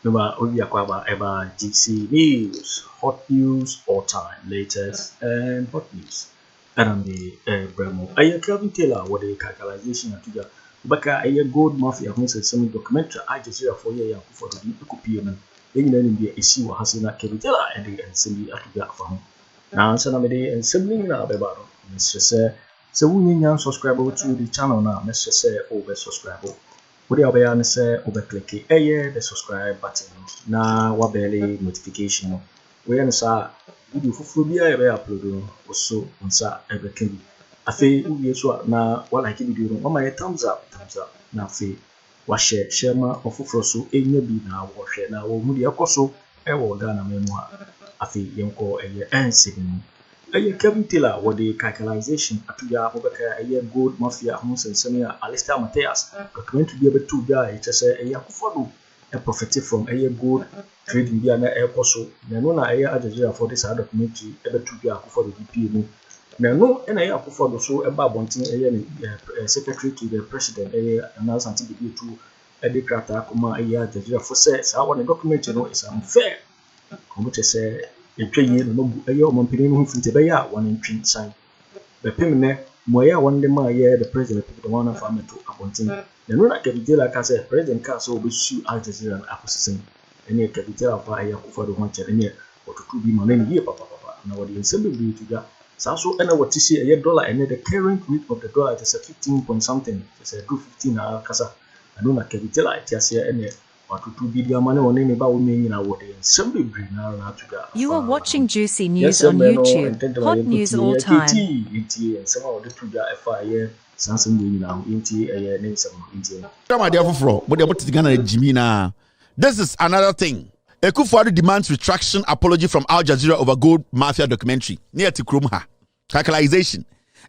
Number Obiakwaba Eba GC News, hot news all time, latest and hot news. And I'm the Bremo. I Kelvin Taylor, what the capitalization at Tuja. Baka a gold mafia who said some documentary I just hear for year for the Kupian. Then in the issue has in that Kelvin Taylor and the assembly at Tuja from. Now, Sanamede and sibling now, Bebaro. Mr. Say, so we need subscribe to the channel now, Mr. Say, over subscribe. What you are say over click the subscribe button. Na wabele notification. We are sa video for bia e upload also unsa ebe can. Afi we so na what like video no ma thumbs up na afi wa share ma ofoforo so enya bi na wo hwe na wo mu de ekoso e wo Ghana memu ha. Afi yenko eye ensign. Aye Kevin Taylor what the capitalization atuya obeka aye gold mafia ho sensemi Alistair Matthias document be able to guy it say aye Akufo-Addo a prophetic from aye gold trading bia na ekoso na no na aye Algeria for this documentary ebe to guy Akufo-Addo DP mu na no na aye Akufo-Addo so eba bontin aye secretary to the president aye announce until be to ede krata kuma aye Algeria for say sa one documentary no is unfair come to say etwenye no ayo omampini no mfinte be ya one ntwin san be pemne moya one de ma ye the president people want to farm to abontin na no na kabitela ka say president ka so be sue Algeria na aposisen ene kabitela fa ayo Akufo-Addo ho chere ne otutu bi ma na ye papa na wodi ensemble bi tuga sa so ena woti see aye dollar ene the current rate of the dollar is 15 point something it's a 15 na kasa na no na kabitela etiase ene. You are watching Juicy News on YouTube. Hot news all time. This is another thing. Akufo-Addo demands retraction apology from Al Jazeera over gold mafia documentary. Near to Krumha. Calculation.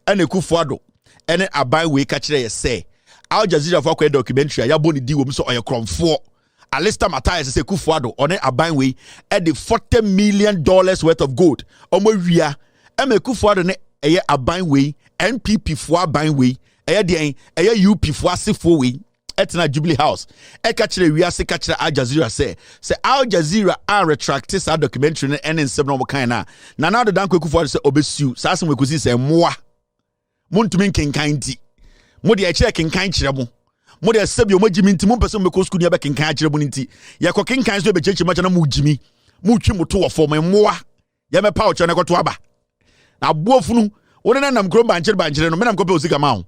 And Akufo-Addo. And a buy way catcher say. Al Jazeera for a documentary. Yaboni di wum so a crom 4. Alistair Matthias say Akufo-Addo on a buying way at the $40 million worth of gold. Omo ria em Akufo-Addo ne a buying way NPP for buying way a UP for sifo way at na Jubilee House. E kachire wi ase kachire Al Jazeera say Al Jazeera are retract this documentary and in seven no kind na now the danko Akufo-Addo say obesu sa asem we kusi say moa muntumi kenkan ti mo de a kire kenkan kire mo mo de sabi o magimi nti mo person me ko school ne be kenkan akire mo nti ye ko kenkan so be chechi macha na mo gimi mo twi mo to wo fo mo moa ye me pa o che na ko to aba na boafunu woni na nam krom bankire no me nam ko pe osika ma ho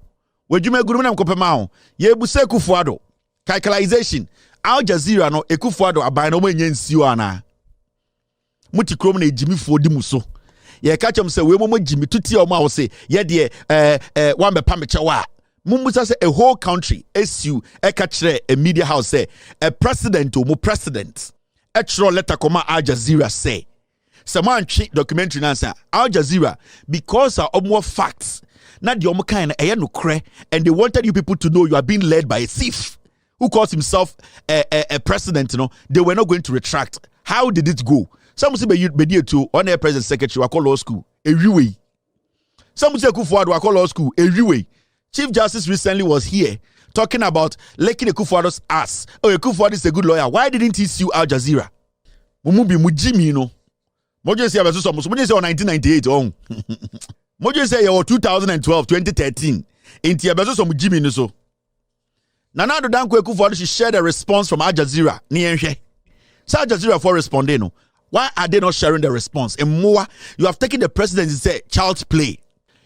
wadwuma guru me nam ko pe ma ho ye bu se Akufo-Addo calculation Al Jazeera no Akufo-Addo aban no mo nya nsio ana muti krom na ejimi fo di muso ye ka chem se we mo gimi tuti o ma wo se ye de wan be pa me chewa Mumbusa say a whole country SU ekachre a media house say a president or president etro letter koma Al Jazeera say someone documentary answer Al Jazeera because of more facts not the omo kind no kre and they wanted you people to know you are being led by a thief who calls himself a president. You know they were not going to retract. How did it go? Some say be to on air president secretary call law school everywhere. Some say Akufo-Addo call law school everywhere. Chief Justice recently was here talking about licking Akufo-Addo's ass. Oh, Akufo-Addo is a good lawyer. Why didn't he sue Al Jazeera? Mumubi mujimi no. Mojo say abeso so mojo say 1998 on. Mojo say 2012 2013. Inti abeso so mujimi no so. Nana do danko Akufo-Addo she shared a response from Al Jazeera. Ni enhwe. So Al Jazeera for responding no. Why are they not sharing the response? And more, you have taken the president and said child's play.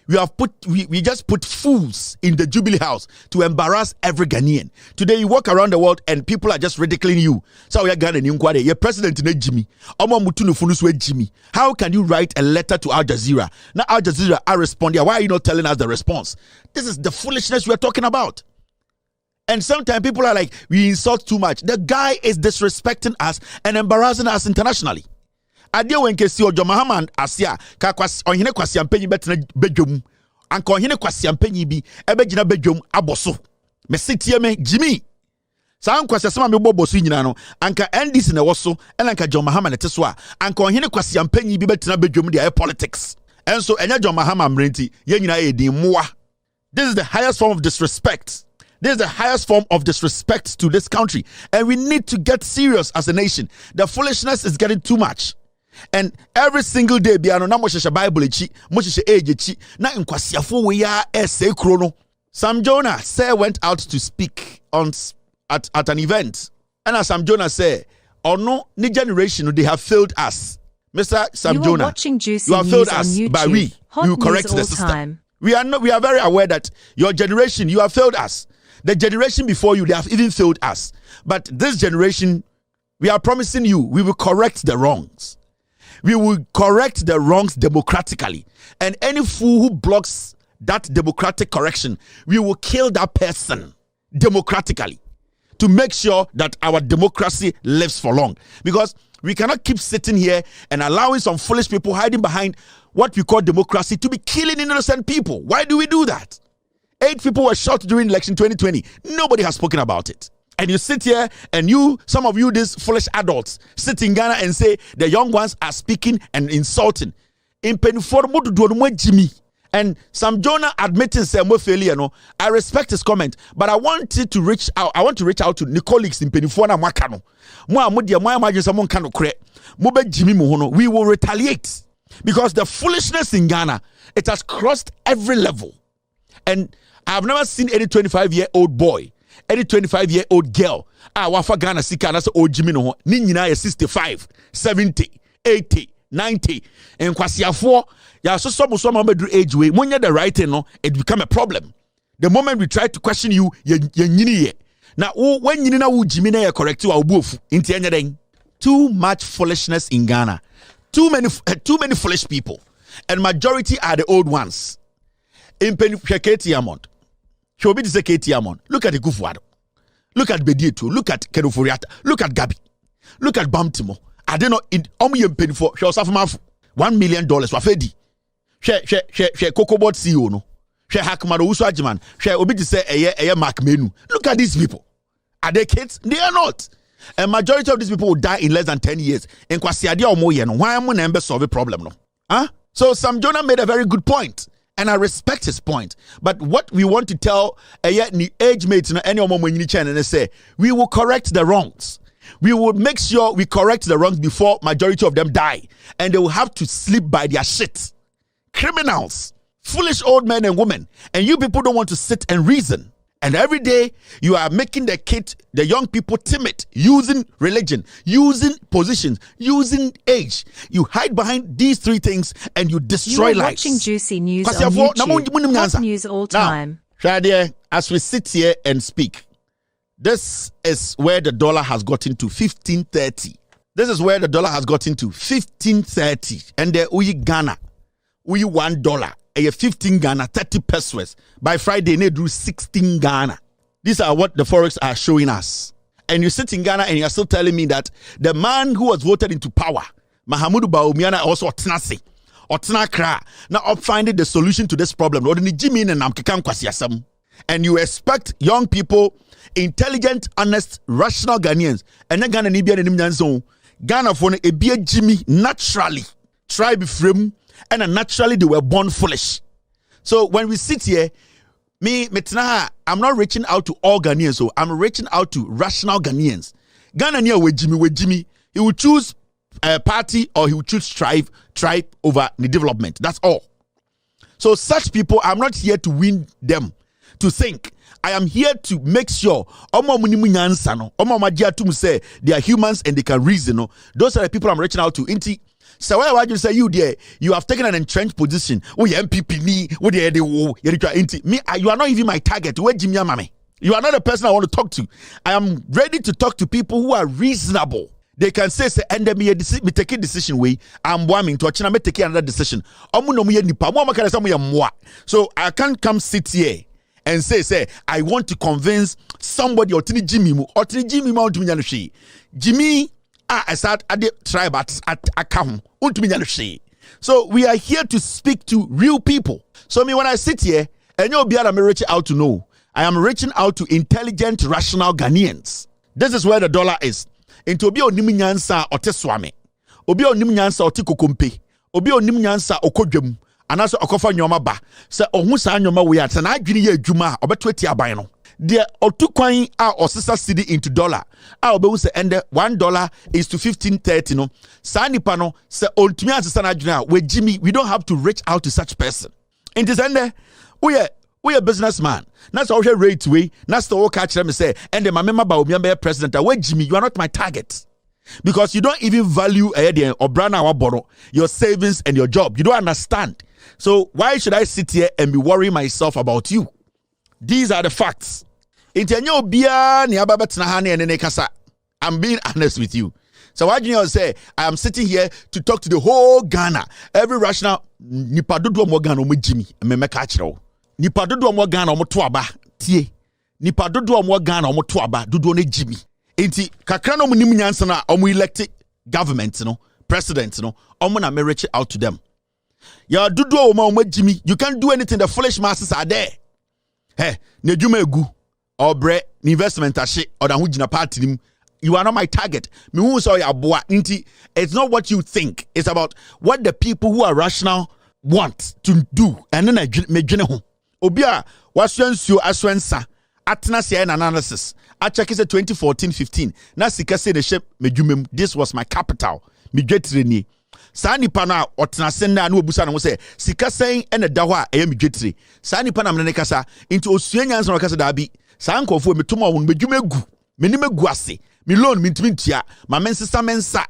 We just put fools in the Jubilee House to embarrass every Ghanaian. Today you walk around the world and people are just ridiculing you. So we are Ghana inquiry. Your president in Jimmy. Jimmy. How can you write a letter to Al Jazeera? Now Al Jazeera are responding. Why are you not telling us the response? This is the foolishness we are talking about. And sometimes people are like, we insult too much. The guy is disrespecting us and embarrassing us internationally. Adia when kesi ojo Mahama asia ka kwasi ohene kwasi ampanyi betena bedwom anka ohene kwasi ampanyi bi ebegina bedwom aboso mesitie me Jimmy sa ankwasi asema me boboso nyina no anka NDC na woso ena anka John Mahama ne teso a anka ohene kwasi ampanyi bi betena bedwom dia politics enso enya John Mahama mrenti ye nyina edin moa. This is the highest form of disrespect This is the highest form of disrespect to this country. And we need to get serious as a nation. The foolishness is getting too much. And every single day, Biano, na Moshe Bible, Moshe Age, na Nkwasiafo we are essay chrono. Sam Jonah went out to speak at an event. And as Sam Jonah said, oh no, the generation, they have failed us. Mr. Sam Jonah, you have failed us, but we will correct the system. We are very aware that your generation, you have failed us. The generation before you, they have even failed us. But this generation, we are promising you, we will correct the wrongs. We will correct the wrongs democratically. And any fool who blocks that democratic correction, we will kill that person democratically to make sure that our democracy lives for long. Because we cannot keep sitting here and allowing some foolish people hiding behind what we call democracy to be killing innocent people. Why do we do that? 8 people were shot during election 2020. Nobody has spoken about it. And you sit here and some of you, these foolish adults, sit in Ghana and say the young ones are speaking and insulting. In Jimmy. And Sam Jonah admitting failure. I respect his comment, but I want to reach out. I want to reach out to the colleagues in Penifona Makano. We will retaliate because the foolishness in Ghana, it has crossed every level. And I've never seen any 25-year-old boy, any 25-year-old girl, wafa Ghana sika na so ojimi no ho, ni nyina 65, 70, 80, 90. And kwasiafo, ya so some medru age way, monye the right thing, no, it become a problem. The moment we try to question you, ye nyini ye. Na when nyini na ujimi na ye correct you obuofu, inti enya den. Too much foolishness in Ghana. Too many foolish people. And majority are the old ones. In Penifona, Shobi to say Amon. Look at the Akufo-Addo. Look at Bedieto. Look at Kedoforiata. Look at Gabi. Look at Bamtimo. I don't know in Penifo. She was $1 million. Wafedi. She Kokobot CEO no. She Hakman Owusu Ajiman. She Obi to say a Mark Menu. Look at these people. Are they kids? They are not. A majority of these people will die in less than 10 years. And Kwasiadia Omoye no. Why am I solve a problem no? Huh? So Sam Jonah made a very good point. And I respect his point. But what we want to tell the age mates and say, we will correct the wrongs. We will make sure we correct the wrongs before majority of them die. And they will have to sleep by their shit. Criminals, foolish old men and women. And you people don't want to sit and reason. And every day you are making the young people timid, using religion, using positions, using age. You hide behind these 3 things and you destroy lives. Watching Juicy News on YouTube. Hot news all time. Now, as we sit here and speak, this is where the dollar has gotten to 15.30. This is where the dollar has gotten to 15.30. And the Ghana, $1. 15 Ghana, 30 pesos. By Friday, they drew 16 Ghana. These are what the forex are showing us. And you sit in Ghana and you're still telling me that the man who was voted into power, Bawumia, also Otnase, Otnakra, now finding the solution to this problem. And you expect young people, intelligent, honest, rational Ghanaians, and then Ghana Nibian Ghana for a beer Jimmy naturally tribe frame. And naturally, they were born foolish. So when we sit here, I'm not reaching out to all Ghanaians. So I'm reaching out to rational Ghanaians. Ghanaian with Jimmy, he will choose a party or he will choose tribe over the development. That's all. So such people, I'm not here to win them to think. I am here to make sure they are humans and they can reason. Those are the people I'm reaching out to. So why would you say you have taken an entrenched position? You are not even my target. You are not the person I want to talk to. I am ready to talk to people who are reasonable. They can say and me take a decision way. I'm warming to me take another decision. So I can't come sit here and say I want to convince somebody or Jimmy I start at the tribe at account. So we are here to speak to real people. So when I sit here, and you'll be reaching out to know, I am reaching out to intelligent, rational Ghanaians. This is where the dollar is. Into obi onim nyansa oteswame. Obi onim nyansa otikokompe. Obi onim nyansa okodwam. Anaso okofa nyoma ba. Se ohun sa nyoma we at na adwene ye adwuma obeto ati aban no. the otukwan or sister cedi into dollar. Our be say and $1 is to 15.30 no. Sani pano say ontumi asesa na we Jimmy, we don't have to reach out to such person. It is ende we a businessman. That's how we rate we. That's the whole catch them say and the mama Bawumia be president. We Jimmy, you are not my target. Because you don't even value or brand our borrow, your savings and your job. You don't understand. So why should I sit here and be worrying myself about you? These are the facts. I'm being honest with you. So why do you say I am sitting here to talk to the whole Ghana? Every rational nipa dodo mo Ghana mo Jimmy me catch you. Nipa dodo mo Ghana mo to aba tie. Nipa dodo mo Ghana mo to aba dodo ne Jimmy. Enti kakra no munim nyansa na omo elected government no president no omo na me reach out to them. Ya dodo omo Jimmy, you can't do anything, the foolish masses are there. Hey, ne djuma egu obre investment ahye or da ho gina party nim. You are not my target. Me who so ya boa nti it's not what you think. It's about what the people who are rational want to do. And then me dwene ho. Obi a waswansuo aswansa atena sia an analysis. I check is 2014-15. Na sika say the ship me dwumem. This was my capital. Me dwetire ni. Sa nipa na otena senda na obusa na say sika saying ene da ho a eye me dwetire. Sa nipa na me ne kasa into osua nyansa na kasa da bi. Sa nkofo me toma won me dwuma gu. Me ni me gu ase. Me loan me ntimi ntia. Ma mensesa mensa.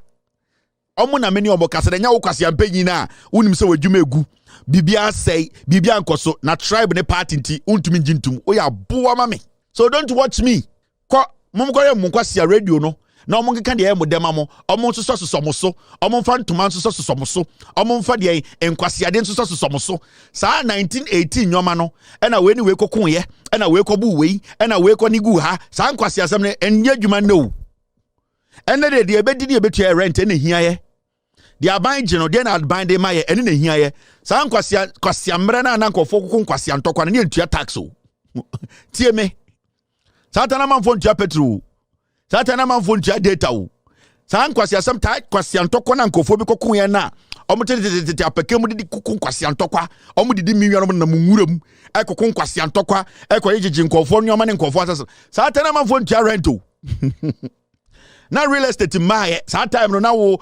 Omo na meni obo kasa da nya wo kwase ampa nyina. Wonim se wadwuma gu. Bibia say, bibia nkoso na tribe ne party nti untumi njintum. Oya boa ma me. So don't watch me. Ko mumkoye munkwasi ya radio no na omo nkeka de modema mo omo nsoso sosomoso omo mfa ntoma nsoso sosomoso omo mfa de enkwasi ade nsoso sosomoso saa 1918 nyoma no na we ni we kokon ye na we kobu we na we ko nigu ha saa nkwasi asem ne enye adwuma no ene de ebedi de ebetua rent ene hia ye de aban gino de na aban de maye ene na hia ye saa nkwasi amre na nkofo kokon nkwasi antokwa ne entua tax o tie me Satana man phone tia petrol. Satana man phone tia data o. San kwasi asem tai kwasi antokwa na nkofo bi kokun ye na. Omo tete apeke mu di kokun kwasi antokwa. Omo di miwia no na munwuram. E kokun kwasi antokwa. E ko yigigi nkofo nyoma ne nkofo asase. Satana man phone tia rent o. Na real estate my that time no na wo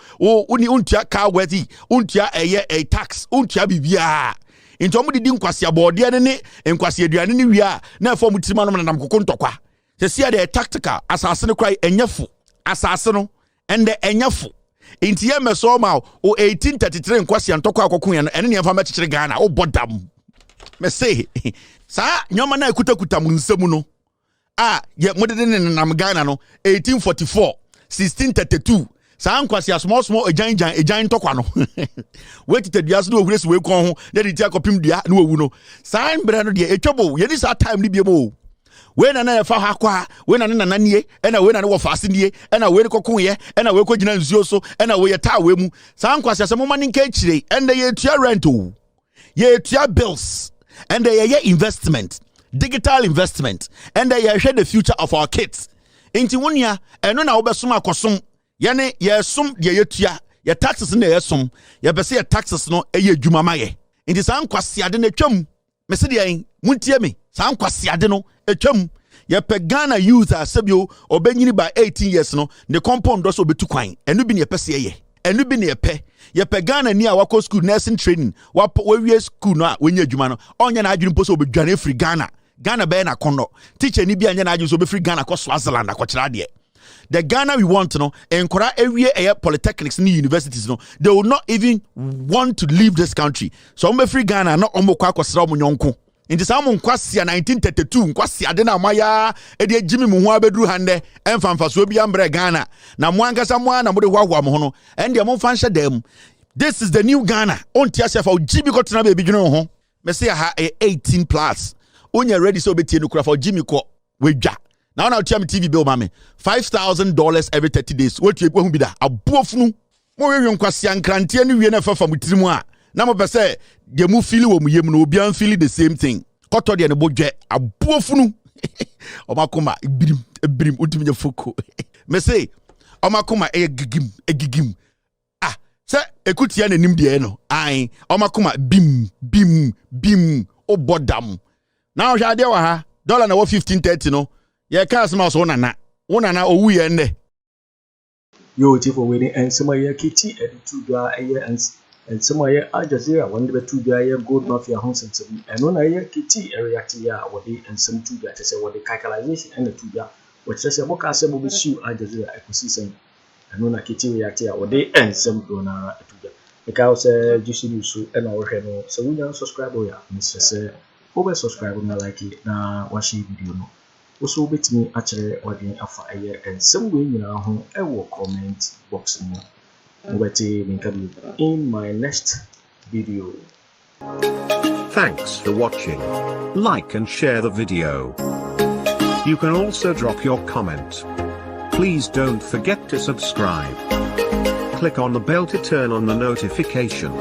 uni untia car worthy. Untia a tax. Untia bibia. Into omo di nkwasi abode ne nkwasi aduane ne wia na fo mutima no na kokun ntokwa. Se see the tactical assassin cry enyafu assassin no and the enyafu inti ye meso ma o 1833 nkwasi antokwa akokun ya no ene ne fa machire Ghana o bodam me say sa nyoma na ekutakuta mu nsemu no ye modede ne nam Ghana no 1844 1632 sa nkwasi small ejan ntokwa no wait to dia so no ohures we kon ho de dia kopim dia na owu no sa mbere no de etwobo ye ni sa time ni biemo we na na fa hakwa we na na nie ena we na wo faase nie ena we kokon ye ena we ko gina nsuo so ena we yeta we mu san kwase asem ma nka chire ena ye tua rent o ye tua bills ena ye investment digital investment ena ye hwe the future of our kids enti wonia eno na wo besom akosom ye ne ye som de ye tua ye taxes na ye som ye be se ye taxes no ye adwuma ma ye enti san kwase ade na twam me se de yen muntie me san kwase ade no etwam ye pe Ghana youth asebio obenyini by 18 years no the compound does obetu kwan enu bi ne pese ye enu bi ne ye pe Ghana ni a wako school nursing training wa wie school no a wenye adwuma no onye na adwene poso obedwane free Ghana be na kono teacher ni bi anya na adwene so be free Ghana ko Swaziland akọchira de the Ghana we want no enkora ewie polytechnics ni universities no they will not even want to leave this country so be free Ghana no omokwa akọsira omunyonko Inti sa mo nkwasi 1932 nkwasi ade na maya ede agimi mu ho abeduru hande emfamfaso bi ambre Ghana na mo ankasa mo na mo de hwahwa mo ho no ende mo mfa nhye dem. This is the new Ghana onti asefa ojibi ko tena be bi dwene ho me say ha 18 plus onya ready so betie no kura for Jimmy ko wedwa na ona otia me TV bill mame $5,000 every 30 days wetu ekwu hu bi da abuofunu mo wewe nkwasi ankrante ne wie na fafa mutirimu a na mo pese de mu feel wo mu yem no obi an feel the same thing koto de ne bodwe abuofunu omakoma ibirim utimi foko me say omakoma egigim se ekutia nanim de no omakoma bim obodam na hwa de wa ha dollar na wo 1530 no ye ka asema so nana owu ye nne yo ti for we and some ye kiti e tu dwa eye and some ye Al Jazeera one be tu dwa ye gold mafia honsensem eno na ye kiti e react ya wode and some tu dwa te say wode calculation and the tu dwa which say boka say mo be sue Al Jazeera ecosystem eno na kiti react ya wode and some do na tu dwa because Jubilee House and our no so we don't subscribe ya Mr. say over subscribe na like it na watch video no also bet me actually ordering afa aye and some way you know ho e wo comment box mo obeti linkabi in my next video. Thanks for watching. Like and share the video. You can also drop your comment. Please don't forget to subscribe. Click on the bell to turn on the notification.